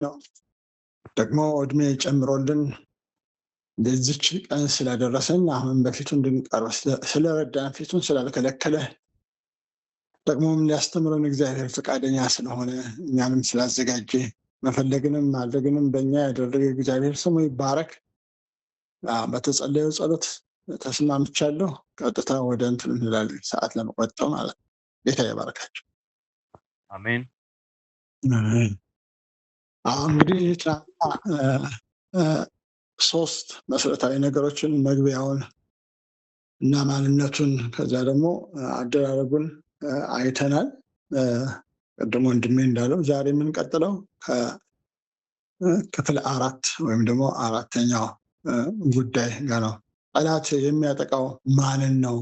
ነው ደግሞ እድሜ ጨምሮልን ለዚች ቀን ስላደረሰን አሁን በፊቱ እንድንቀርብ ስለረዳን ፊቱን ስላልከለከለ ደግሞም ሊያስተምረን እግዚአብሔር ፈቃደኛ ስለሆነ እኛንም ስላዘጋጀ መፈለግንም ማድረግንም በእኛ ያደረገ እግዚአብሔር ስሙ ይባረክ። በተጸለየው ጸሎት ተስማምቻለሁ። ቀጥታ ወደ እንትን እንላለን፣ ሰዓት ለመቆጠብ ማለት ነው። ጌታ ይባርካችሁ። አሜን። እንግዲህ ሶስት መሰረታዊ ነገሮችን መግቢያውን እና ማንነቱን ከዛ ደግሞ አደራረጉን አይተናል። ቀድሞ ወንድሜ እንዳለው ዛሬ የምንቀጥለው ክፍል 4 ወይም ደግሞ አራተኛው ጉዳይ ጋር ነው። ጠላት የሚያጠቃው ማንን ነው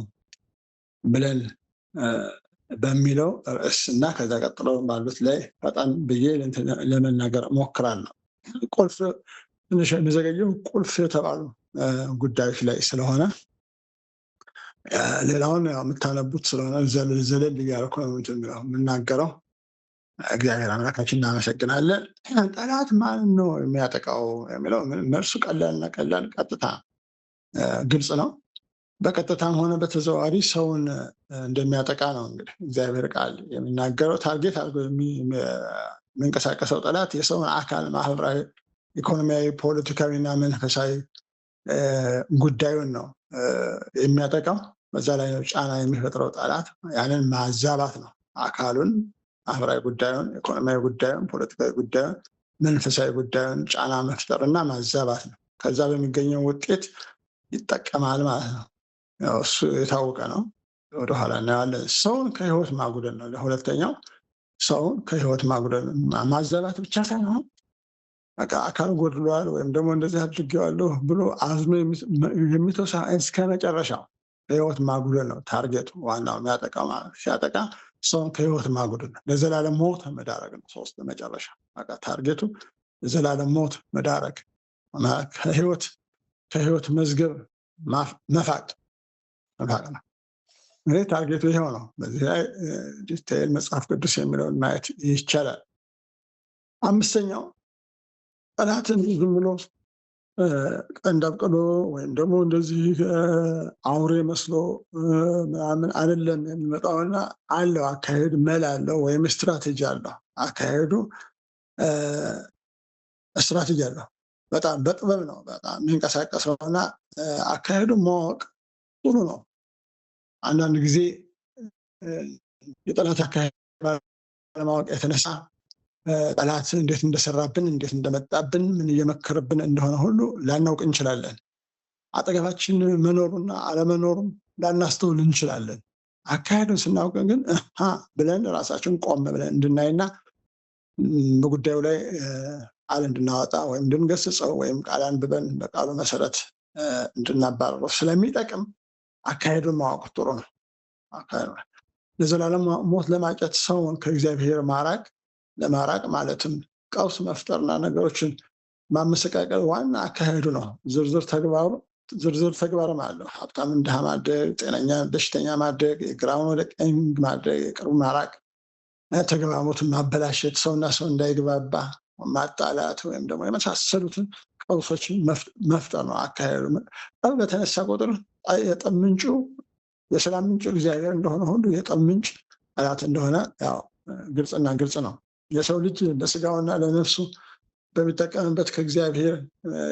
ብለን በሚለው ርዕስ እና ከዛ ቀጥሎ ባሉት ላይ በጣም ብዬ ለመናገር እሞክራለሁ። ቁልፍ ትንሽ የሚዘገየው ቁልፍ የተባሉ ጉዳዮች ላይ ስለሆነ ሌላውን የምታነቡት ስለሆነ ዘለል እያልኩ ነው የምናገረው። እግዚአብሔር አምላካችን እናመሰግናለን። ጠላት ማን ነው የሚያጠቃው የሚለው መልሱ ቀላልና ቀላል ቀጥታ ግልጽ ነው። በቀጥታም ሆነ በተዘዋዋሪ ሰውን እንደሚያጠቃ ነው እንግዲህ እግዚአብሔር ቃል የሚናገረው። ታርጌት አድርጎ የሚንቀሳቀሰው ጠላት የሰውን አካል፣ ማህበራዊ፣ ኢኮኖሚያዊ፣ ፖለቲካዊ እና መንፈሳዊ ጉዳዩን ነው የሚያጠቃው። በዛ ላይ ነው ጫና የሚፈጥረው ጠላት። ያንን ማዛባት ነው። አካሉን፣ ማህበራዊ ጉዳዩን፣ ኢኮኖሚያዊ ጉዳዩን፣ ፖለቲካዊ ጉዳዩን፣ መንፈሳዊ ጉዳዩን ጫና መፍጠር እና ማዛባት ነው። ከዛ በሚገኘው ውጤት ይጠቀማል ማለት ነው። እሱ የታወቀ ነው። ወደኋላ እናያለን። ሰውን ከህይወት ማጉደል ነው። ለሁለተኛው ሰውን ከህይወት ማጉደል ማዛባት ብቻ ሳይሆን በቃ አካል ጎድሏል ወይም ደግሞ እንደዚህ አድርጌዋለሁ ብሎ አዝኖ የሚተው እስከ መጨረሻው ከህይወት ማጉደል ነው ታርጌቱ። ዋናው የሚያጠቃው ማለት ሲያጠቃ ሰውን ከህይወት ማጉደል ነው። ለዘላለም ሞት መዳረግ ነው። ሶስት መጨረሻ በቃ ታርጌቱ ለዘላለም ሞት መዳረግ፣ ከህይወት መዝገብ መፋቅ ነው። እንግዲህ ታርጌቱ ይሄው ነው። በዚህ ላይ ዲቴይል መጽሐፍ ቅዱስ የሚለውን ማየት ይቻላል። አምስተኛው ጠላትን ዝም ብሎ ቀንድ አብቅሎ ወይም ደግሞ እንደዚህ አውሬ መስሎ ምናምን አይደለም የሚመጣውና አለው አካሄድ፣ መላ አለው ወይም ስትራቴጂ አለው። አካሄዱ ስትራቴጂ አለው። በጣም በጥበብ ነው በጣም የሚንቀሳቀሰው እና አካሄዱ ማወቅ ጥሩ ነው። አንዳንድ ጊዜ የጠላት አካሄድ ባለማወቅ የተነሳ ጠላት እንዴት እንደሰራብን፣ እንዴት እንደመጣብን፣ ምን እየመከረብን እንደሆነ ሁሉ ላናውቅ እንችላለን። አጠገባችን መኖሩና አለመኖሩም ላናስተውል እንችላለን። አካሄዱን ስናውቅ ግን ብለን ራሳችን ቆም ብለን እንድናይና በጉዳዩ ላይ ቃል እንድናወጣ ወይም እንድንገስጸው ወይም ቃል አንብበን በቃሉ መሰረት እንድናባረረው ስለሚጠቅም አካሄዱን ማወቅ ጥሩ ነው። ለዘላለም ሞት ለማጨት ሰውን ከእግዚአብሔር ለማራቅ ማለትም ቀውስ መፍጠርና ነገሮችን ማመሰቃቀል ዋና አካሄዱ ነው። ዝርዝር ተግባርም አለው። ሀብታምን ድሃ ማድረግ፣ ጤነኛ በሽተኛ ማድረግ፣ የግራውን ወደ ቀኝ ማድረግ፣ የቅርቡ ማራቅ፣ ተግባቦትን ማበላሸት፣ ሰውና ሰው እንዳይግባባ ማጣላት ወይም ደግሞ የመሳሰሉትን ቀውሶችን መፍጠር ነው አካሄዱ። ጠብ በተነሳ ቁጥር የጠብ ምንጩ የሰላም ምንጩ እግዚአብሔር እንደሆነ ሁሉ የጠብ ምንጭ ጠላት እንደሆነ ያው ግልጽ ነው። የሰው ልጅ ለስጋውና ለነፍሱ በሚጠቀምበት ከእግዚአብሔር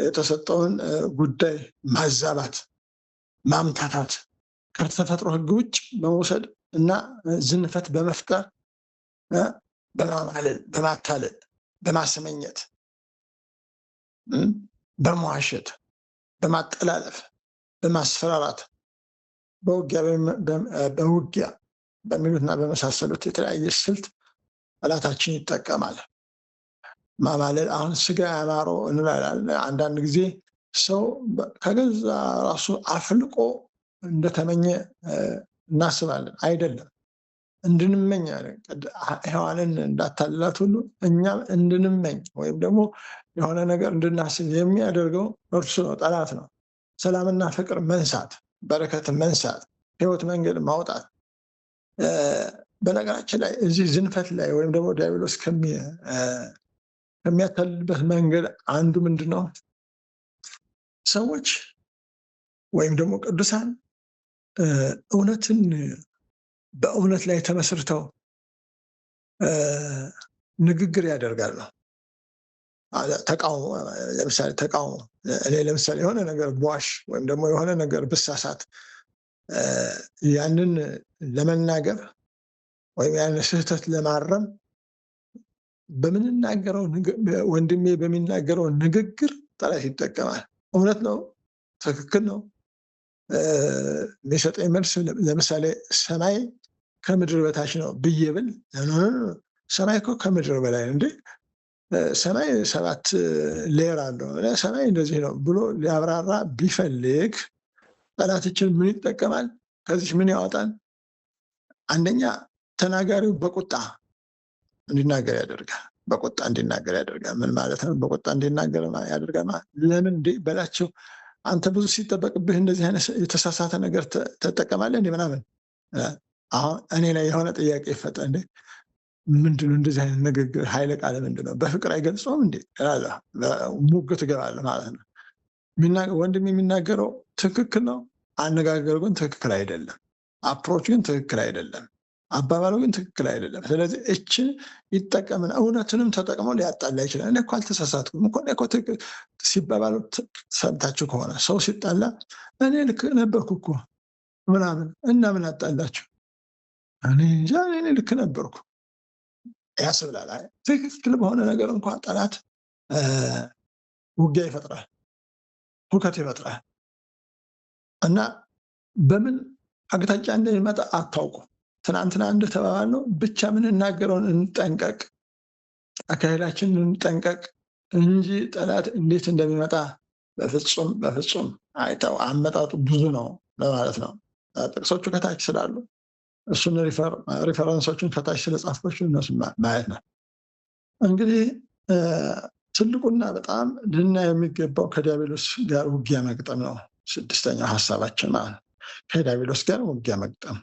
የተሰጠውን ጉዳይ ማዛባት፣ ማምታታት፣ ከተፈጥሮ ሕግ ውጭ በመውሰድ እና ዝንፈት በመፍጠር በማማለል፣ በማታለል፣ በማሰመኘት፣ በመዋሸት፣ በማጠላለፍ፣ በማስፈራራት፣ በውጊያ በሚሉትና በመሳሰሉት የተለያየ ስልት ጠላታችን ይጠቀማል። ማማለል አሁን ስጋ ያማረው እንላለን። አንዳንድ ጊዜ ሰው ከገዛ ራሱ አፍልቆ እንደተመኘ እናስባለን። አይደለም፣ እንድንመኝ ሔዋንን እንዳታልላት ሁሉ እኛም እንድንመኝ ወይም ደግሞ የሆነ ነገር እንድናስብ የሚያደርገው እርሱ ነው፣ ጠላት ነው። ሰላምና ፍቅር መንሳት፣ በረከትን መንሳት፣ ህይወት መንገድ ማውጣት። በነገራችን ላይ እዚህ ዝንፈት ላይ ወይም ደግሞ ዲያብሎስ ከሚያታልልበት መንገድ አንዱ ምንድነው? ሰዎች ወይም ደግሞ ቅዱሳን እውነትን በእውነት ላይ ተመስርተው ንግግር ያደርጋሉ። ተቃውሞ እኔ ለምሳሌ የሆነ ነገር በዋሽ ወይም ደግሞ የሆነ ነገር ብሳሳት ያንን ለመናገር ወይም ያንን ስህተት ለማረም ወንድሜ በሚናገረው ንግግር ጠላት ይጠቀማል። እውነት ነው፣ ትክክል ነው። የሚሰጠኝ መልስ ለምሳሌ ሰማይ ከምድር በታች ነው ብዬ ብል ሰማይ እኮ ከምድር በላይ እንዴ፣ ሰማይ 7 ሌየር አለው፣ ሰማይ እንደዚህ ነው ብሎ ሊያብራራ ቢፈልግ ጠላታችን ምን ይጠቀማል? ከዚህ ምን ያወጣል? አንደኛ ተናጋሪው በቁጣ እንዲናገር ያደርጋል። በቁጣ እንዲናገር ያደርጋል። ምን ማለት ነው? በቁጣ እንዲናገር ያደርጋል ማለት ለምን እንዴ በላቸው፣ አንተ ብዙ ሲጠበቅብህ እንደዚህ አይነት የተሳሳተ ነገር ትጠቀማለህ እንዴ ምናምን። አሁን እኔ ላይ የሆነ ጥያቄ ይፈጠር እንዴ፣ ምንድነው እንደዚህ አይነት ንግግር? ኃይለ ቃል ምንድነው? በፍቅር አይገልጸውም እንዴ? ሙግት እገባለሁ ማለት ነው። ወንድም የሚናገረው ትክክል ነው፣ አነጋገሩ ግን ትክክል አይደለም፣ አፕሮች ግን ትክክል አይደለም፣ አባባሉ ግን ትክክል አይደለም። ስለዚህ እችን ይጠቀምና እውነትንም ተጠቅመው ሊያጣላ ይችላል። እኔ እኮ አልተሳሳትኩም እኮ ሲባባሉ ሰምታችሁ ከሆነ ሰው ሲጣላ እኔ ልክ ነበርኩ እኮ ምናምን እና ምን አጣላችሁ? እኔ እንጃ እኔ ልክ ነበርኩ ያስብላል። ትክክል በሆነ ነገር እንኳን ጠላት ውጊያ ይፈጥራል፣ ሁከት ይፈጥራል እና በምን አቅጣጫ እንደሚመጣ አታውቁ። ትናንትና እንደተባባልነው ብቻ የምንናገረውን እንጠንቀቅ፣ አካሄዳችንን እንጠንቀቅ እንጂ ጠላት እንዴት እንደሚመጣ በፍጹም አይተው አመጣጡ ብዙ ነው ለማለት ነው። ጥቅሶቹ ከታች ስላሉ እሱን ሪፈረንሶችን ከታች ስለጻፍኳቸው እነሱ ማየት ነው። እንግዲህ ትልቁና በጣም ልናየው የሚገባው ከዲያብሎስ ጋር ውጊያ መግጠም ነው። 6ኛው ሀሳባችን ማለት ነው። ከዲያብሎስ ጋር ውጊያ መግጠም።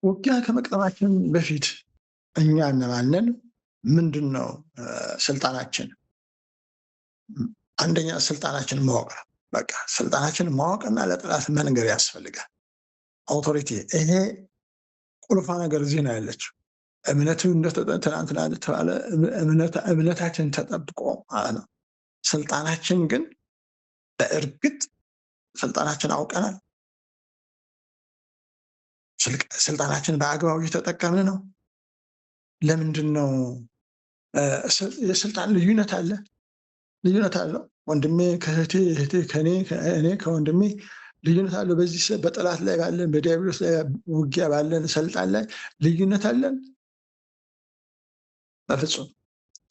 ውጊያ ከመቅጠማችን በፊት እኛ እነማንን፣ ምንድን ነው ስልጣናችን? አንደኛ ስልጣናችን ማወቅ ነው። በቃ ስልጣናችን ማወቅና ለጠላት መንገር ያስፈልጋል። አውቶሪቲ፣ ይሄ ቁልፋ ነገር እዚህ ነው ያለችው። እምነቱ ትናንትና እንደተባለ እምነታችን ተጠብቆ ማለት ነው። ስልጣናችን ግን በእርግጥ ስልጣናችን አውቀናል? ስልጣናችን በአግባቡ እየተጠቀምን ነው? ለምንድን ነው? የስልጣን ልዩነት አለው። ወንድሜ ከእህቴ፣ እህቴ ከእኔ፣ እኔ ከወንድሜ ልዩነት አለው። በዚህ በጠላት ላይ ባለን፣ በዲያብሎስ ላይ ውጊያ ባለን ስልጣን ላይ ልዩነት አለን? በፍጹም።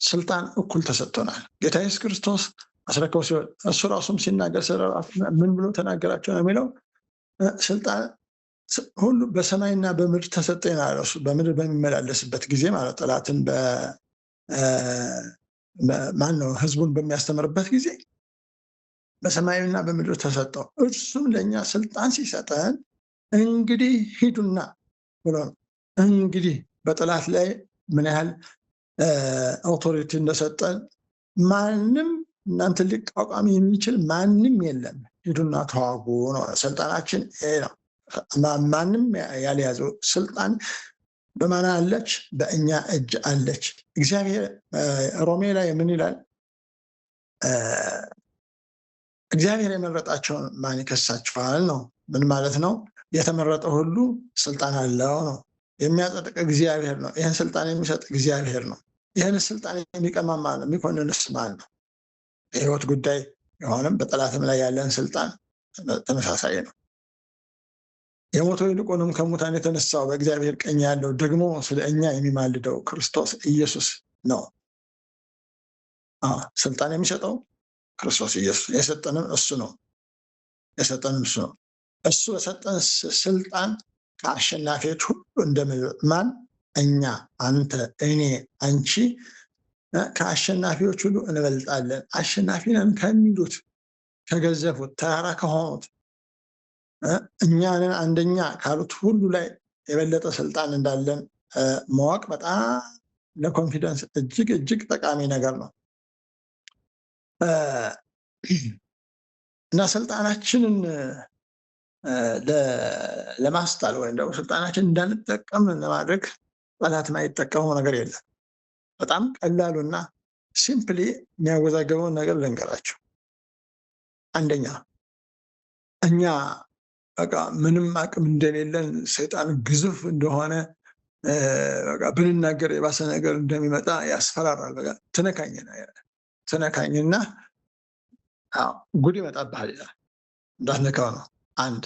ስልጣን እኩል ተሰጥቶናል። ጌታ ኢየሱስ ክርስቶስ አስረከው ሲሆን እሱ ራሱም ሲናገር ምን ብሎ ተናገራቸው ነው የሚለው? ስልጣን ሁሉ በሰማይና በምድር ተሰጠኝ አለ። እሱ በምድር በሚመላለስበት ጊዜ ማለት ጠላትን ማን ነው ህዝቡን በሚያስተምርበት ጊዜ በሰማይና በምድር ተሰጠው። እርሱም ለእኛ ስልጣን ሲሰጠን እንግዲህ ሂዱና ብሎ ነው። እንግዲህ በጠላት ላይ ምን ያህል አውቶሪቲ እንደሰጠን ማንም እናንተ ሊቋቋም የሚችል ማንም የለም። ሂዱና ተዋጉ ነው ስልጣናችን። ይሄ ነው። ማንም ያልያዘው ስልጣን በማን አለች? በእኛ እጅ አለች። እግዚአብሔር ሮሜ ላይ ምን ይላል? እግዚአብሔር የመረጣቸውን ማን ይከሳቸዋል ነው። ምን ማለት ነው? የተመረጠ ሁሉ ስልጣን አለው ነው። የሚያጸድቅ እግዚአብሔር ነው። ይህን ስልጣን የሚሰጥ እግዚአብሔር ነው። ይህን ስልጣን የሚቀማ ማን ነው? የሚኮንንስ ማን ነው? የህይወት ጉዳይ የሆነም በጠላትም ላይ ያለን ስልጣን ተመሳሳይ ነው። የሞተው ይልቁንም ከሙታን የተነሳው በእግዚአብሔር ቀኝ ያለው ደግሞ ስለ እኛ የሚማልደው ክርስቶስ ኢየሱስ ነው። ስልጣን የሚሰጠው ክርስቶስ ኢየሱስ፣ የሰጠንም እሱ ነው። እሱ በሰጠን ስልጣን ከአሸናፊዎች ሁሉ እንደሚበልጥ ማን? እኛ፣ አንተ፣ እኔ፣ አንቺ ከአሸናፊዎች ሁሉ እንበልጣለን። አሸናፊ ነን ከሚሉት ከገዘፉት ተራራ ከሆኑት እኛንን አንደኛ ካሉት ሁሉ ላይ የበለጠ ስልጣን እንዳለን ማወቅ በጣም ለኮንፊደንስ እጅግ እጅግ ጠቃሚ ነገር ነው እና ስልጣናችንን ለማስጣል ወይም ደግሞ ስልጣናችን እንዳንጠቀም ለማድረግ ጠላት የማይጠቀመው ነገር የለም። በጣም ቀላሉና ሲምፕሊ የሚያወዛገበውን ነገር ልንገራቸው። አንደኛ እኛ በቃ ምንም አቅም እንደሌለን ሰይጣን ግዙፍ እንደሆነ በቃ ብንናገር የባሰ ነገር እንደሚመጣ ያስፈራራል። በቃ ትነካኝና ጉድ ይመጣብሃል ይላል። እንዳትነካው ነው። አንድ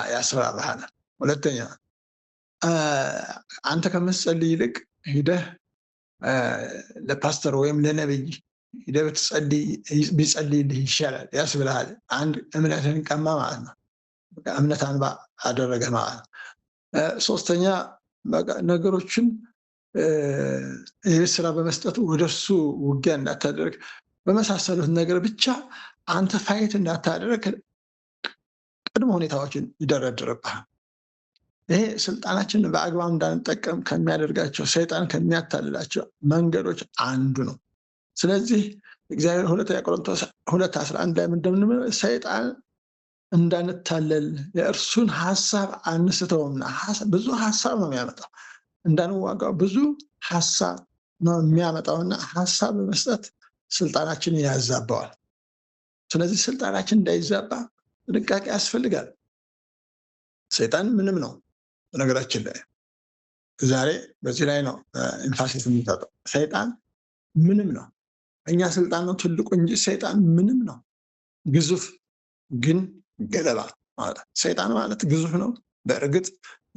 ያስፈራራሃል። ሁለተኛ አንተ ከምትጸልይ ይልቅ ሂደህ ለፓስተር ወይም ለነብይ ሂደህ ቢጸልይልህ ይሻላል ያስብልሃል። አንድ እምነትህን ቀማ ማለት ነው። እምነት አንባ አደረገ ማለት ነው። ሶስተኛ ነገሮችን የቤት ስራ በመስጠቱ ወደሱ ውጊያ እንዳታደርግ በመሳሰሉት ነገር ብቻ አንተ ፋይት እንዳታደርግ ቅድመ ሁኔታዎችን ይደረድርብሃል። ይሄ ስልጣናችንን በአግባብ እንዳንጠቀም ከሚያደርጋቸው ሰይጣን ከሚያታልላቸው መንገዶች አንዱ ነው። ስለዚህ እግዚአብሔር 2 ቆሮንቶስ 2:11 ላይ እንደምንለው ሰይጣን እንዳንታለል የእርሱን ሀሳብ አንስተውምና ብዙ ሀሳብ ነው የሚያመጣው። እንዳንዋጋው ብዙ ሀሳብ ነው የሚያመጣውና ሀሳብ በመስጠት ስልጣናችንን ያዛባዋል። ስለዚህ ስልጣናችን እንዳይዛባ ጥንቃቄ ያስፈልጋል። ሰይጣን ምንም ነው። በነገራችን ላይ ዛሬ በዚህ ላይ ነው ኢንፋሲስ የሚሰጠው። ሰይጣን ምንም ነው። እኛ ስልጣን ነው ትልቁ እንጂ ሰይጣን ምንም ነው። ግዙፍ ግን ገለባ ማለት ሰይጣን ማለት ግዙፍ ነው። በእርግጥ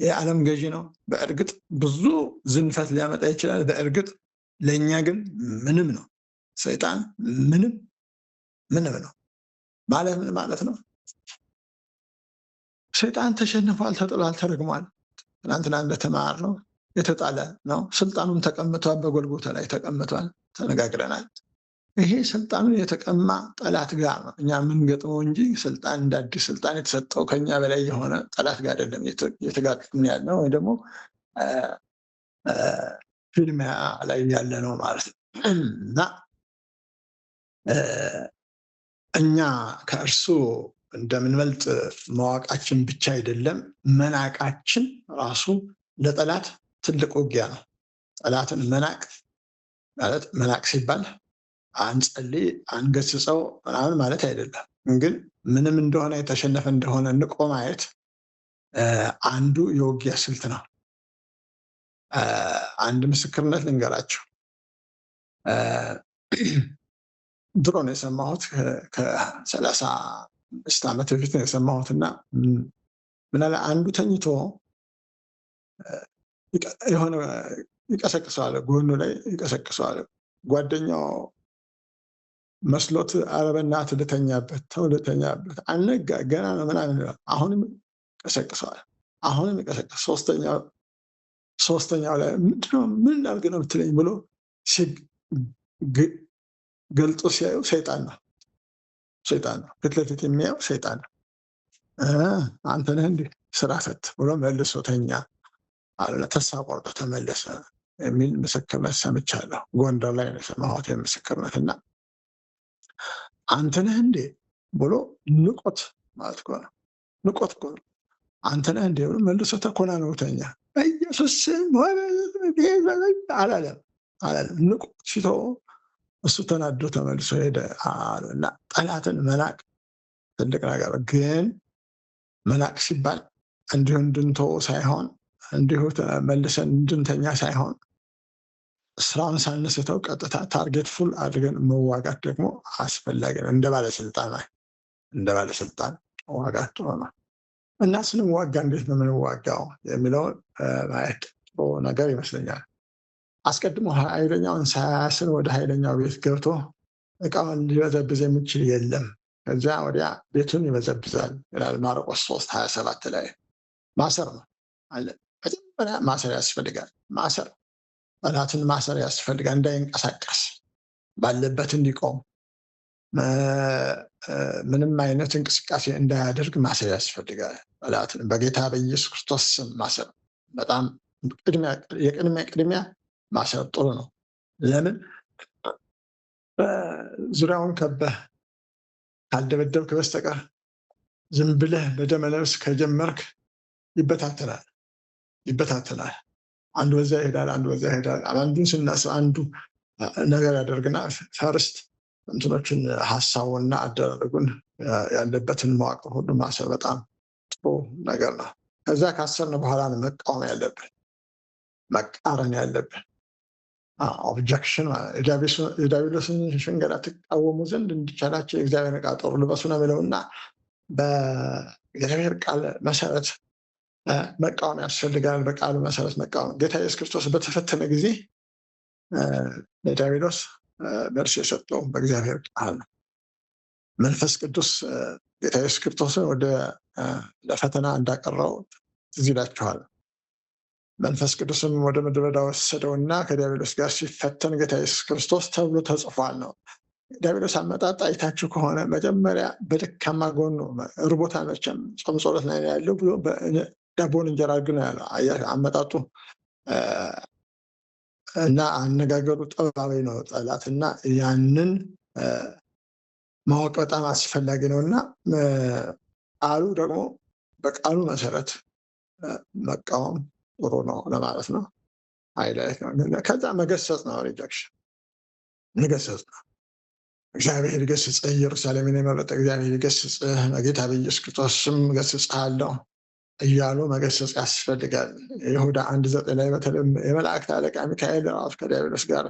የዓለም ገዢ ነው። በእርግጥ ብዙ ዝንፈት ሊያመጣ ይችላል። በእርግጥ ለእኛ ግን ምንም ነው። ሰይጣን ምንም ነው ማለት ምን ማለት ነው? ሰይጣን ተሸንፏል፣ ተጥሏል፣ ተረግሟል። ትናንትና እንደተማርነው የተጣለ ነው። ስልጣኑን ተቀምጧል፣ በጎልጎታ ላይ ተቀምጧል። ተነጋግረናል። ይሄ ስልጣኑን የተቀማ ጠላት ጋር ነው እኛ የምንገጥመው እንጂ ስልጣን እንደ አዲስ ስልጣን የተሰጠው ከኛ በላይ የሆነ ጠላት ጋር አይደለም የተጋጥምን ያለ ወይ ደግሞ ፊልሚያ ላይ ያለ ነው ማለት ነው። እና እኛ ከእርሱ እንደምንበልጥ ማወቃችን ብቻ አይደለም፣ መናቃችን ራሱ ለጠላት ትልቅ ውጊያ ነው። ጠላትን መናቅ ማለት መናቅ ሲባል አንጸልይ አንገስጸው ምናምን ማለት አይደለም። ግን ምንም እንደሆነ የተሸነፈ እንደሆነ ንቆ ማየት አንዱ የውጊያ ስልት ነው። አንድ ምስክርነት ልንገራቸው። ድሮ ነው የሰማሁት፣ ከ35 ዓመት በፊት ነው የሰማሁትና ምናለ አንዱ ተኝቶ የሆነ ይቀሰቅሰዋል፣ ጎኑ ላይ ይቀሰቅሰዋል። ጓደኛው መስሎት አረበናት ልተኛበት ተው ልተኛበት አነጋ ገና ነው ምናምን አሁንም ይቀሰቅሰዋል። አሁንም ይቀሰቅስ። ሶስተኛው ላይ ምንድነው ምን ላድርግ ነው የምትለኝ ብሎ ገልጦ ሲያዩ ሰይጣን ነው። ፊት ለፊት የሚያየው ሰይጣን ነው። አንተ ነህ እንዲህ ስራ ፈት ብሎ መልሶ ተኛ አለ። ተስፋ ቆርጦ ተመለሰ የሚል ምስክርነት ሰምቻለሁ። ጎንደር ላይ ነው የሰማሁት ምስክርነትና አንተ ነህ እንዴ ብሎ ንቆት ማለት እኮ ነው። ንቆት እኮ ነው። አንተ ነህ እንዴ ብሎ መልሶ ተኮናንቦ ተኛ። ኢየሱስ አላለም። ንቆት ሲተው እሱ ተናዶ ተመልሶ ሄደ አለና ጠላትን መናቅ ትልቅ ነገር ግን መናቅ ሲባል እንዲሁ እንድንተው ሳይሆን እንዲሁ መልሰን እንድንተኛ ሳይሆን ስራውን ሳንስተው ቀጥታ ታርጌት ፉል አድርገን መዋጋት ደግሞ አስፈላጊ ነው። እንደ ባለስልጣን መዋጋት ጥሩ ነው እና ስንዋጋ እንዴት ነው የምንዋጋው የሚለውን ማየት ጥሩ ነገር ይመስለኛል። አስቀድሞ ኃይለኛውን ሳያስር ወደ ኃይለኛው ቤት ገብቶ እቃውን ሊበዘብዝ የሚችል የለም፣ ከዚያ ወዲያ ቤቱን ይበዘብዛል ይላል ማርቆስ 3:27 ላይ። ማሰር ነው አለ። መጀመሪያ ማሰር ያስፈልጋል። ጠላትን ማሰር ያስፈልጋል። እንዳይንቀሳቀስ ባለበት እንዲቆም ምንም አይነት እንቅስቃሴ እንዳያደርግ ማሰር ያስፈልጋል። ጠላትን በጌታ በኢየሱስ ክርስቶስ ስም ማሰር በጣም ቅድሚያ ማሰር ጥሩ ነው። ለምን ዙሪያውን ከበህ ካልደበደብክ በስተቀር ዝም ብለህ በደመ ነፍስ ከጀመርክ ይበታተናል። አንዱ በዛ ይሄዳል፣ አንዱ በዛ ይሄዳል። አንዱን ስናስብ አንዱ ነገር ያደርግና ፈርስት እንትኖችን ሀሳቡና አደራረጉን ያለበትን መዋቅር ሁሉ ማሰብ በጣም ጥሩ ነገር ነው። ከዛ ካሰርን በኋላ ነው መቃወም ያለብን፣ መቃረን ያለብን። ኦብጀክሽን የዲያብሎስን ሽንገላ ትቃወሙ ዘንድ እንዲቻላቸው የእግዚአብሔር ዕቃ ጦር ልበሱ ነው የሚለውና በእግዚአብሔር ቃል መሰረት መቃወም ያስፈልጋል። በቃሉ መሰረት መቃወም። ጌታ ኢየሱስ ክርስቶስ በተፈተነ ጊዜ ለዲያብሎስ መልስ የሰጠው በእግዚአብሔር ቃል ነው። መንፈስ ቅዱስ ጌታ ኢየሱስ ክርስቶስን ለፈተና እንዳቀረው ትዝ ይላችኋል። መንፈስ ቅዱስም ወደ ምድረ በዳ ወሰደውና ከዲያብሎስ ጋር ሲፈተን ጌታ ኢየሱስ ክርስቶስ ተብሎ ተጽፏል ነው። ዲያብሎስ አመጣጥ አይታችሁ ከሆነ መጀመሪያ በደካማ ጎኑ ርቦታል። መቼም ጾም ጸሎት ላይ ያለው ብሎ ዳቦን እንጀራ ግን ያለው አመጣጡ እና አነጋገሩ ጠባቢ ነው ጠላት እና ያንን ማወቅ በጣም አስፈላጊ ነው እና ቃሉ ደግሞ በቃሉ መሰረት መቃወም ጥሩ ነው ለማለት ነው። ሃይላይት ነው። ከዛ መገሰጽ ነው። ሪጀክሽን መገሰጽ ነው። እግዚአብሔር ይገስጽህ፣ ኢየሩሳሌምን የመረጠ እግዚአብሔር ይገስጽህ፣ በጌታ በኢየሱስ ክርስቶስ ስም እገስጽሃለሁ እያሉ መገሰጽ ያስፈልጋል። ይሁዳ 1:9 ላይ በተለይ የመላእክት አለቃ ሚካኤል ራሱ ከዲያብሎስ ጋር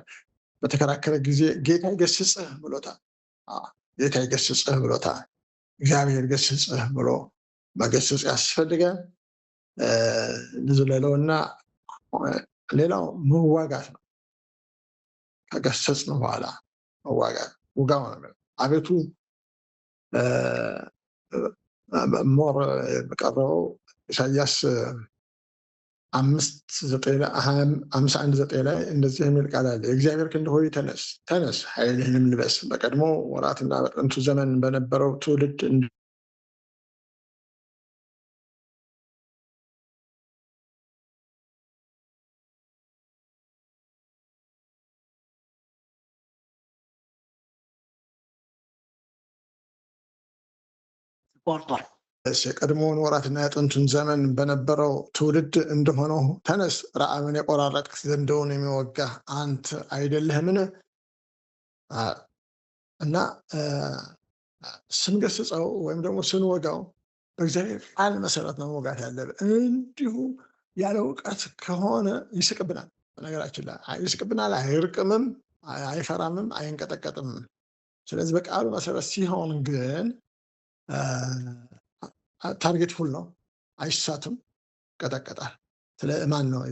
በተከራከረ ጊዜ ጌታ ይገስጽህ ብሎታል። ጌታ ይገስጽህ ብሎታል። እግዚአብሔር ይገስጽህ ብሎ መገሰጽ ያስፈልጋል። ንዝለለውና ሌላው መዋጋት ነው። ከገሰጽን በኋላ መዋጋት ውጋው ነው። አቤቱ ሞር የቀረበው ኢሳያስ 51:9 ላይ እንደዚህ የሚል ቃል አለ። የእግዚአብሔር ክንድ ሆይ ተነስ፣ ተነስ፣ ኃይልህንም ልበስ። በቀድሞ ወራትና በጥንቱ ዘመን በነበረው ትውልድ ቆርጧል። የቀድሞውን ወራትና የጥንቱን ዘመን በነበረው ትውልድ እንደሆነው ተነስ፣ ረዓብን የቆራረጥክ ዘንዶውን የሚወጋ አንተ አይደለህምን? እና ስንገስጸው ወይም ደግሞ ስንወጋው በእግዚአብሔር ቃል መሰረት ነው መውጋት ያለብን። እንዲሁ ያለ እውቀት ከሆነ ይስቅብናል። በነገራችን ላይ ይስቅብናል፣ አይርቅምም፣ አይፈራምም፣ አይንቀጠቀጥም። ስለዚህ በቃሉ መሰረት ሲሆን ግን ታርጌት ፉል ነው፣ አይሳትም፣ ይቀጠቀጣል። ስለማን ነው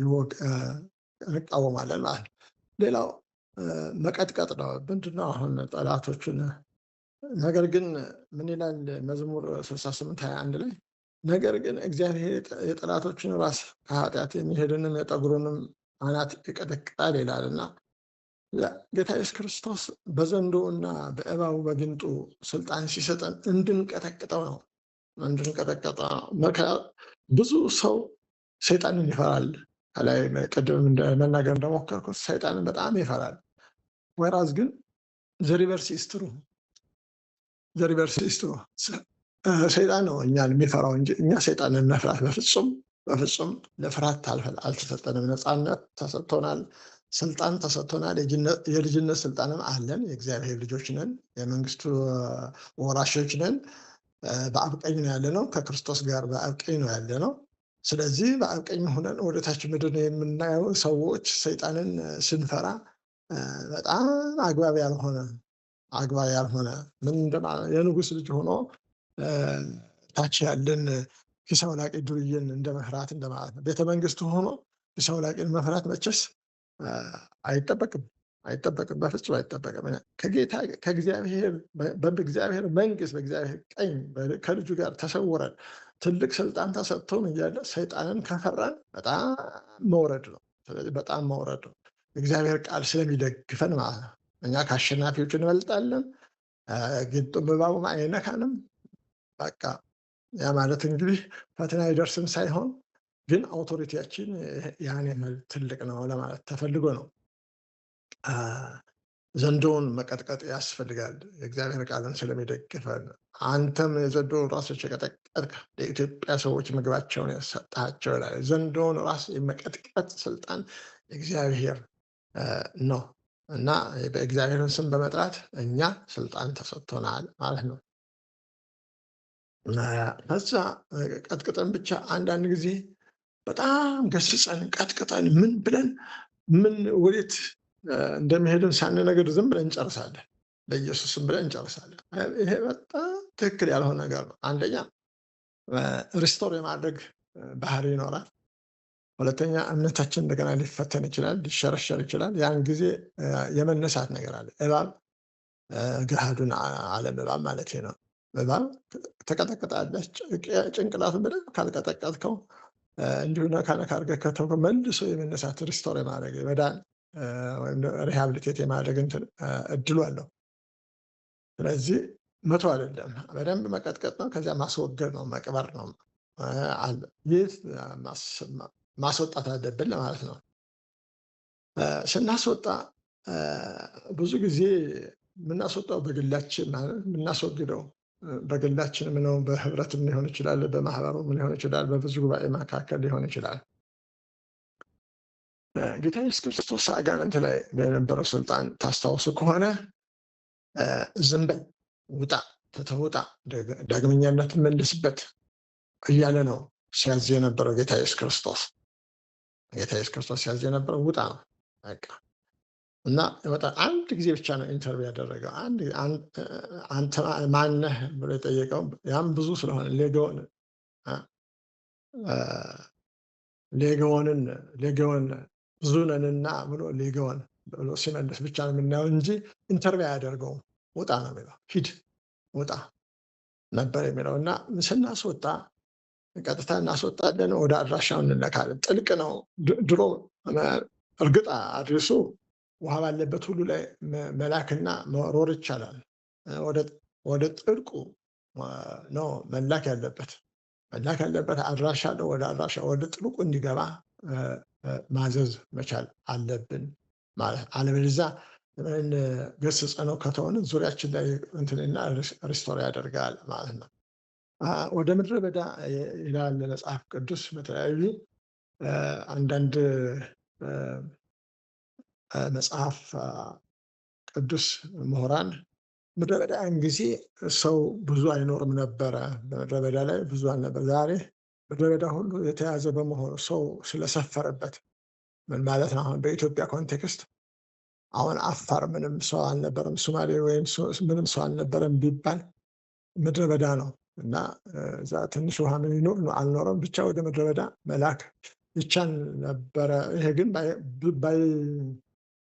እንቃወማለን ማለት ነው። ሌላው መቀጥቀጥ ነው። ምንድነው አሁን ጠላቶችን ነገር ግን ምን ይላል መዝሙር 68:21 ላይ ነገር ግን እግዚአብሔር የጠላቶችን ራስ ከኃጢአት የሚሄድንም የጠጉሩንም አናት ይቀጠቅጣል ይላልና ጌታ ኢየሱስ ክርስቶስ በዘንዶውና በእባቡ በጊንጡ ስልጣን ሲሰጠን እንድንቀጠቅጠው ነው። ብዙ ሰው ሰይጣንን ይፈራል። ከላይ ቅድም መናገር እንደሞከርኩት ሰይጣንን በጣም ይፈራል። ወይራዝ ግን ዘሪቨርስ ኢስትሩ ሰይጣን ነው እኛን የሚፈራው እንጂ እኛ ሰይጣንን መፍራት በፍጹም ለፍርሃት አልተሰጠንም። ነፃነት ተሰጥቶናል፣ ስልጣን ተሰጥቶናል። የልጅነት ስልጣንም አለን። የእግዚአብሔር ልጆች ነን፣ የመንግስቱ ወራሾች ነን። በአብ ቀኝ ነው ያለነው፣ ከክርስቶስ ጋር በአብ ቀኝ ነው ያለነው። ስለዚህ በአብ ቀኝ ሆነን ወደታች ምድር የምናየው ሰዎች ሰይጣንን ስንፈራ በጣም አግባብ ያልሆነ ምን የንጉስ ልጅ ሆኖ ታች ያለን ኪስ አውላቂ ዱርዬን እንደ መፍራት እንደማለት ነው። ቤተመንግስቱ ሆኖ ኪስ አውላቂን መፍራት መቼስ አይጠበቅም፣ በፍጹም አይጠበቅም። በእግዚአብሔር መንግስት በእግዚአብሔር ቀኝ ከልጁ ጋር ተሰውረን ትልቅ ስልጣን ተሰጥቶን እያለ ሰይጣንን ከፈራን በጣም መውረድ ነው። ስለዚህ በጣም መውረድ ነው። እግዚአብሔር ቃል ስለሚደግፈን ማለት ነው። እኛ ከአሸናፊዎች እንበልጣለን፣ ጊንጡም እባቡም አይነካንም። በቃ ያ ማለት እንግዲህ ፈተና አይደርስም ሳይሆን ግን አውቶሪቲያችን ያን ያህል ትልቅ ነው ለማለት ተፈልጎ ነው። ዘንዶውን መቀጥቀጥ ያስፈልጋል። የእግዚአብሔር ቃልን ስለሚደግፈን አንተም የዘንዶውን ራሶች የቀጠቀጥክ ለኢትዮጵያ ሰዎች ምግባቸውን ያሰጣቸው ይላል። ዘንዶውን ራስ የመቀጥቀጥ ስልጣን እግዚአብሔር ነው እና በእግዚአብሔርን ስም በመጥራት እኛ ስልጣን ተሰጥቶናል ማለት ነው። ከዛ ቀጥቅጠን ብቻ አንዳንድ ጊዜ በጣም ገስጸን ቀጥቅጠን ምን ብለን ምን ወዴት እንደሚሄድን ሳንነግር ዝም ብለን እንጨርሳለን። ለኢየሱስም ብለን እንጨርሳለን። ይሄ በጣም ትክክል ያልሆነ ነገር ነው። አንደኛ ሪስቶር የማድረግ ባህሪ ይኖራል። ሁለተኛ እምነታችን እንደገና ሊፈተን ይችላል፣ ሊሸረሸር ይችላል። ያን ጊዜ የመነሳት ነገር አለ። እባብ ገሃዱን ዓለም እባብ ማለት ነው። እባብ ተቀጠቅጣለህ፣ ጭንቅላቱን በደንብ ካልቀጠቀጥከው እንዲሁ ነካ ነካ አድርገህ ከተውከው መልሶ የመነሳት ሪስቶር የማድረግ የመዳን ወይም ሪሃብሊቴት የማድረግ እድሉ አለው። ስለዚህ መቶ አይደለም፣ በደንብ መቀጥቀጥ ነው። ከዚያ ማስወገድ ነው፣ መቅበር ነው። ይህ ማስወጣት አለብን ለማለት ነው። ስናስወጣ ብዙ ጊዜ የምናስወጣው በግላችን ማለት የምናስወግደው በግላችንም ነው። በህብረትም ሊሆን ይችላል፣ በማህበሩም ሊሆን ይችላል፣ በብዙ ጉባኤ መካከል ሊሆን ይችላል። ጌታ ኢየሱስ ክርስቶስ አጋንንት ላይ በነበረው ስልጣን ታስታውሱ ከሆነ ዝም በል፣ ውጣ፣ ተተውጣ፣ ዳግመኛነት መልስበት እያለ ነው ሲያዝ የነበረው ጌታ ኢየሱስ ክርስቶስ። ጌታ ኢየሱስ ክርስቶስ ሲያዝ የነበረው ውጣ ነው በቃ። እና ወጣ። አንድ ጊዜ ብቻ ነው ኢንተርቪው ያደረገው። አንተ ማነህ ብሎ የጠየቀው ያም ብዙ ስለሆነ ሌጌዎን ብዙ ነንና ብሎ ሌጌዎን ብሎ ሲመልስ ብቻ ነው የምናየው እንጂ ኢንተርቪው አያደርገውም። ውጣ ነው የሚለው፣ ሂድ ውጣ ነበር የሚለው። እና ስናስወጣ ቀጥታ እናስወጣለን፣ ወደ አድራሻው እንለካለን። ጥልቅ ነው። ድሮ እርግጥ አድርሱ ውሃ ባለበት ሁሉ ላይ መላክና መሮር ይቻላል። ወደ ጥልቁ ነው መላክ ያለበት አድራሻ ነው። ወደ አድራሻ ወደ ጥልቁ እንዲገባ ማዘዝ መቻል አለብን ማለት። አለበለዚያ ገስጸ ነው ከተሆነ ዙሪያችን ላይ እንትንና ሪስቶር ያደርጋል ማለት ነው። ወደ ምድረ በዳ ይላል መጽሐፍ ቅዱስ። በተለያዩ አንዳንድ መጽሐፍ ቅዱስ ምሁራን ምድረ በዳን ጊዜ ሰው ብዙ አይኖርም ነበረ፣ በምድረ በዳ ላይ ብዙ አልነበር። ዛሬ ምድረ በዳ ሁሉ የተያዘ በመሆኑ ሰው ስለሰፈረበት ምን ማለት ነው? አሁን በኢትዮጵያ ኮንቴክስት አሁን አፋር ምንም ሰው አልነበረም፣ ሶማሌ ወይም ምንም ሰው አልነበረም ቢባል ምድረ በዳ ነው እና እዛ ትንሽ ውሃ ምን ይኖር አልኖረም ብቻ ወደ ምድረ በዳ መላክ ይቻል ነበረ። ይሄ ግን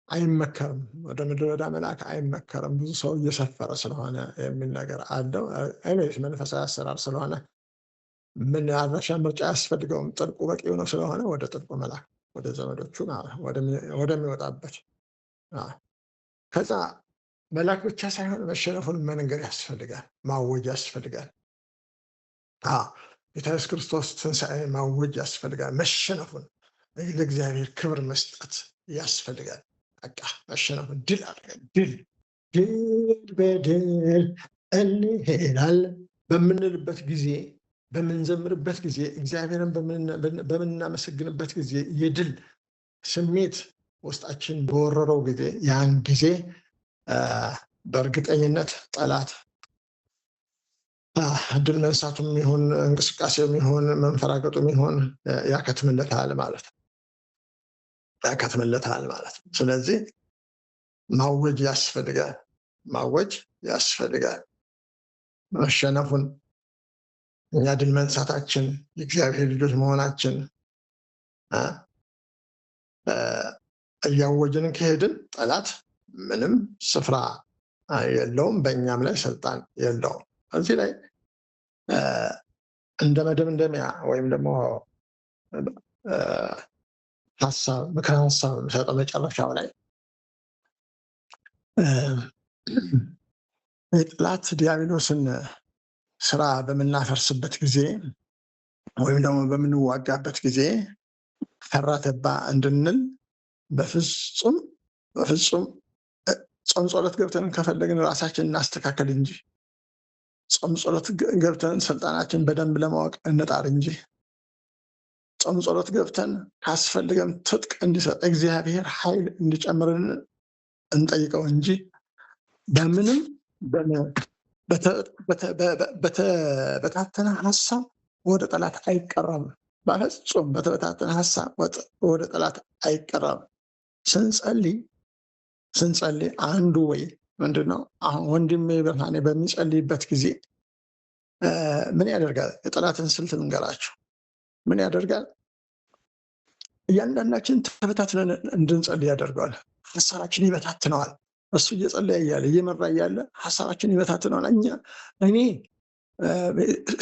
አይመከርም። ወደ ምድረ በዳ መላክ አይመከርም፣ ብዙ ሰው እየሰፈረ ስለሆነ የሚል ነገር አለው። አይነት መንፈሳዊ አሰራር ስለሆነ ምን አድራሻ ምርጫ አያስፈልገውም። ጥልቁ በቂው ነው ስለሆነ ወደ ጥልቁ መላክ፣ ወደ ዘመዶቹ ወደሚወጣበት። ከዛ መላክ ብቻ ሳይሆን መሸነፉን መንገር ያስፈልጋል፣ ማወጅ ያስፈልጋል። ጌታ ኢየሱስ ክርስቶስ ትንሣኤ ማወጅ ያስፈልጋል። መሸነፉን ለእግዚአብሔር ክብር መስጠት ያስፈልጋል። በቃ መሸነፉን ድል አድርገን ድል በድል እንሄዳለን በምንልበት ጊዜ፣ በምንዘምርበት ጊዜ፣ እግዚአብሔርን በምናመሰግንበት ጊዜ፣ የድል ስሜት ውስጣችን በወረረው ጊዜ፣ ያን ጊዜ በእርግጠኝነት ጠላት ድል መንሳቱም ይሁን እንቅስቃሴውም ይሁን መንፈራገጡም ይሁን ያከትምለታል ማለት ነው። ስለዚህ ማወጅ ያስፈልጋል። መሸነፉን፣ እኛ ድል መንሳታችን፣ የእግዚአብሔር ልጆች መሆናችን እያወጅን ከሄድን ጠላት ምንም ስፍራ የለውም፣ በእኛም ላይ ስልጣን የለውም። እዚህ ላይ እንደ መደምደሚያ ወይም ደግሞ ምክረ ሀሳብ የሚሰጠው መጨረሻው ላይ የጠላት ዲያብሎስን ስራ በምናፈርስበት ጊዜ ወይም ደግሞ በምንዋጋበት ጊዜ ፈራ ተባ እንድንል በፍጹም በፍጹም ጾም ጸሎት ገብተን ከፈለግን ራሳችንን እናስተካከል እንጂ ጾም ጸሎት ገብተን ስልጣናችን በደንብ ለማወቅ እንጣር እንጂ ጾም ጸሎት ገብተን ካስፈልገን ትጥቅ እንዲሰጥ እግዚአብሔር ኃይል እንዲጨምርን እንጠይቀው እንጂ በምንም በተበታተነ ሀሳብ ወደ ጠላት አይቀረብም። በፍጹም በተበታተነ ሀሳብ ወደ ጠላት አይቀረብም። ስንጸልይ አንዱ ወይ ምንድነው አሁን ወንድሜ ብርሃኔ በሚጸልይበት ጊዜ ምን ያደርጋል? የጠላትን ስልት ልንገራችሁ። ምን ያደርጋል? እያንዳንዳችን ተበታትነን እንድንጸልይ ያደርገዋል። ሀሳባችን ይበታትነዋል። እሱ እየጸለየ እያለ እየመራ እያለ ሀሳባችን ይበታትነዋል። እኔ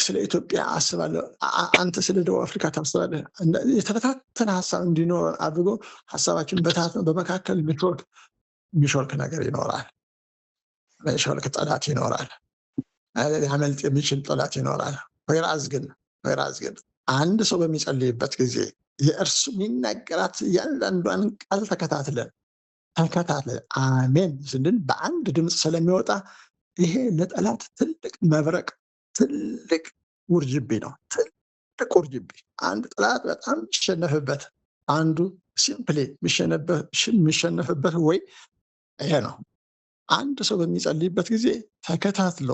ስለ ኢትዮጵያ አስባለሁ፣ አንተ ስለ ደቡብ አፍሪካ ታስባለህ። የተበታተነ ሀሳብ እንዲኖር አድርጎ ሀሳባችን በታትነው በመካከል የሚሾልክ ነገር ይኖራል። የሚሾልክ ጠላት ይኖራል። ሊያመልጥ የሚችል ጠላት ይኖራል። ወይራዝ ግን አንድ ሰው በሚጸልይበት ጊዜ የእርሱ የሚናገራት እያንዳንዷን ቃል ተከታትለን አሜን ስንል በአንድ ድምፅ ስለሚወጣ ይሄ ለጠላት ትልቅ መብረቅ፣ ትልቅ ውርጅቢ ነው። ትልቅ ውርጅቢ። አንድ ጠላት በጣም የሚሸነፍበት፣ አንዱ ሲምፕሊ የሚሸነፍበት ወይ ይሄ ነው። አንድ ሰው በሚጸልይበት ጊዜ ተከታትሎ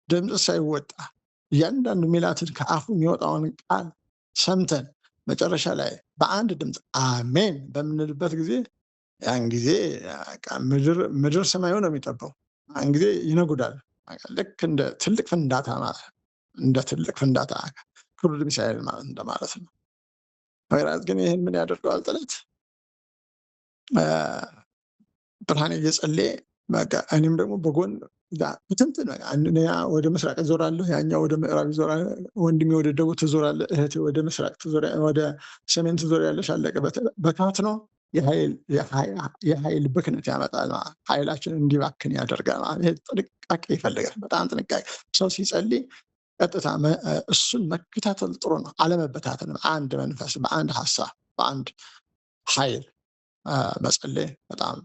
ድምፅ ሳይወጣ እያንዳንዱ ሚላትን ከአፉ የሚወጣውን ቃል ሰምተን መጨረሻ ላይ በአንድ ድምፅ አሜን በምንልበት ጊዜ ያን ጊዜ ምድር ሰማዩ ነው የሚጠባው። ያን ጊዜ ይነጉዳል። ልክ እንደ ትልቅ ፍንዳታ ማለት እንደ ትልቅ ፍንዳታ ክሩድ ሚሳኤል ማለት እንደማለት ነው። ወይራስ ግን ይህን ምን ያደርገዋል ጠላት? ብርሃኔ እየጸለየ እኔም ደግሞ በጎን ብትንትን ወደ ምስራቅ እዞራለሁ፣ ያኛው ወደ ምዕራብ ይዞራል፣ ወንድሜ ወደ ደቡብ ትዞራለህ፣ እህቴ ወደ ምስራቅ ወደ ሰሜን ትዞሪያለሽ። አለቀ። በታት ነው የኃይል ብክነት ያመጣል። ኃይላችን እንዲባክን ያደርጋል። ይሄ ጥንቃቄ ይፈልጋል። በጣም ጥንቃቄ። ሰው ሲጸልይ ቀጥታ እሱን መከታተል ጥሩ ነው። አለመበታተንም፣ አንድ መንፈስ፣ በአንድ ሀሳብ፣ በአንድ ኃይል መጸለይ በጣም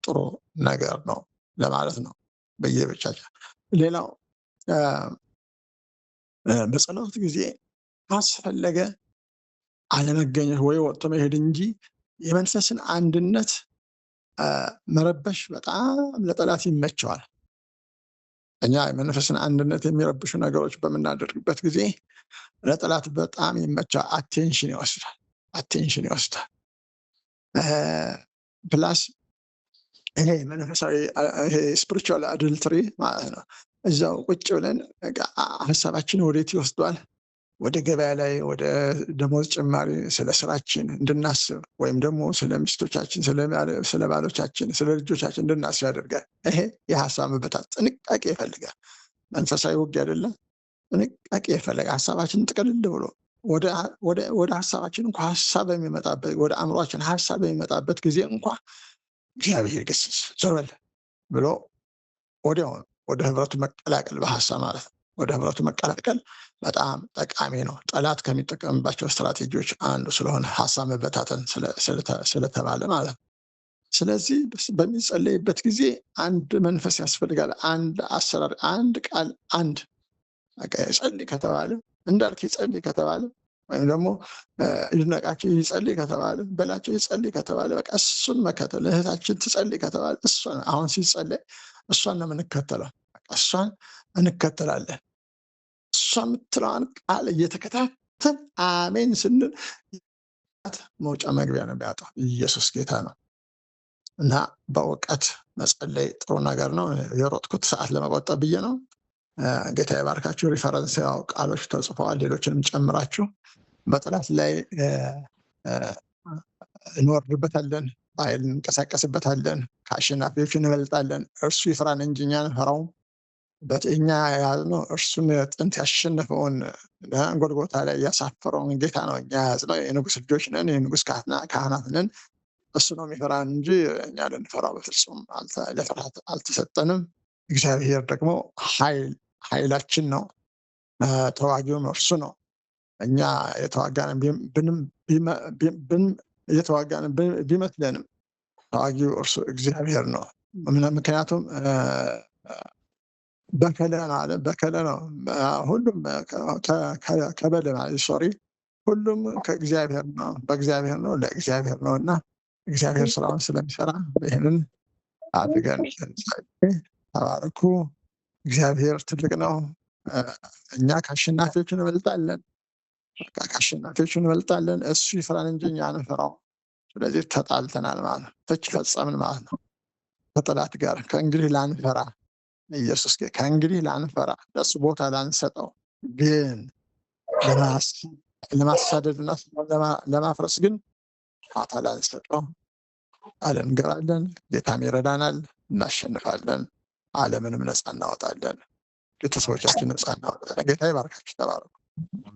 ጥሩ ነገር ነው ለማለት ነው። በየብቻቸው ሌላው በጸሎት ጊዜ ካስፈለገ አለመገኘት ወይ ወጥቶ መሄድ እንጂ የመንፈስን አንድነት መረበሽ በጣም ለጠላት ይመቸዋል። እኛ የመንፈስን አንድነት የሚረብሹ ነገሮች በምናደርግበት ጊዜ ለጠላት በጣም ይመቸዋል። አቴንሽን ይወስዳል። ፕላስ ይሄ መንፈሳዊ ይሄ ስፒሪቹዋል አድልትሪ ማለት ነው። እዛው ቁጭ ብለን ሀሳባችን ወዴት ይወስዷል? ወደ ገበያ ላይ፣ ወደ ደሞዝ ጭማሪ፣ ስለ ስራችን እንድናስብ ወይም ደግሞ ስለ ሚስቶቻችን፣ ስለ ባሎቻችን፣ ስለ ልጆቻችን እንድናስብ ያደርጋል። ይሄ የሀሳብ መበታት ጥንቃቄ ይፈልጋል። መንፈሳዊ ውጊያ አይደለም፣ ጥንቃቄ ይፈልጋል። ሀሳባችን ጥቅልል ብሎ ወደ ሀሳባችን እንኳ ሀሳብ በሚመጣበት ወደ አእምሯችን ሀሳብ በሚመጣበት ጊዜ እንኳ እግዚአብሔር ገስጽ ዞር በል ብሎ ወዲያው ወደ ህብረቱ መቀላቀል፣ በሀሳብ ማለት ነው። ወደ ህብረቱ መቀላቀል በጣም ጠቃሚ ነው። ጠላት ከሚጠቀምባቸው ስትራቴጂዎች አንዱ ስለሆነ ሀሳብ መበታተን ስለተባለ ማለት ነው። ስለዚህ በሚጸለይበት ጊዜ አንድ መንፈስ ያስፈልጋል። አንድ አሰራር፣ አንድ ቃል፣ አንድ ጸልይ ከተባለ እንዳልክ ይጸልይ ከተባለ ወይም ደግሞ ይድነቃቸው ይጸልይ ከተባለ በላቸው ይጸልይ ከተባለ በቃ እሱን መከተል። እህታችን ትጸልይ ከተባለ እሷን አሁን ሲጸለይ እሷን ነው የምንከተለው። እሷን እንከተላለን። እሷ የምትለዋን ቃል እየተከታተል አሜን ስንል መውጫ መግቢያ ነው የሚያጣው። ኢየሱስ ጌታ ነው እና በእውቀት መጸለይ ጥሩ ነገር ነው። የሮጥኩት ሰዓት ለመቆጠብ ብዬ ነው። ጌታ ይባርካችሁ። ሪፈረንስ ቃሎች ተጽፈዋል፣ ሌሎችንም ጨምራችሁ በጠላት ላይ እንወርድበታለን፣ ኃይል እንቀሳቀስበታለን፣ ከአሸናፊዎች እንበልጣለን። እርሱ ይፍራን እንጂ እኛ አንፈራውም። በእኛ የያዝነው እርሱን ጥንት ያሸነፈውን ጎልጎታ ላይ ያሳፈረውን ጌታ ነው እኛ የያዝነው። የንጉሥ ልጆች ነን፣ የንጉሥ ካህናት ነን። እሱ ነው የሚፈራን እንጂ እኛ ልንፈራው በፍጹም ለፍርሃት አልተሰጠንም። እግዚአብሔር ደግሞ ኃይላችን ነው፣ ተዋጊውም እርሱ ነው። እኛ የተዋጋን ቢመስለንም ተዋጊው እርሱ እግዚአብሔር ነው። ምክንያቱም በከለ ነው አለ። በከለ ነው ሁሉም ከበደ ማለት ሶሪ ሁሉም ከእግዚአብሔር ነው፣ በእግዚአብሔር ነው፣ ለእግዚአብሔር ነው እና እግዚአብሔር ስራውን ስለሚሰራ ይህንን አድርገን ተባረኩ። እግዚአብሔር ትልቅ ነው። እኛ ከአሸናፊዎች እንበልጣለን። ከአሸናፊዎች እንበልጣለን። እሱ ይፍራን እንጂ እኛ አንፈራው። ስለዚህ ተጣልተናል ማለት ነው። ፍች ፈጸምን ማለት ነው ከጠላት ጋር። ከእንግዲህ ላንፈራ ኢየሱስ ከእንግዲህ ላንፈራ፣ ለእሱ ቦታ ላንሰጠው፣ ግን ለማሳደድና ለማፍረስ ግን ቦታ ላንሰጠው። ዓለም እንገባለን፣ ጌታም ይረዳናል፣ እናሸንፋለን፣ ዓለምንም ነፃ እናወጣለን፣ ቤተሰቦቻችን ነፃ እናወጣለን። ጌታ ይባርካችሁ። ተባረኩ።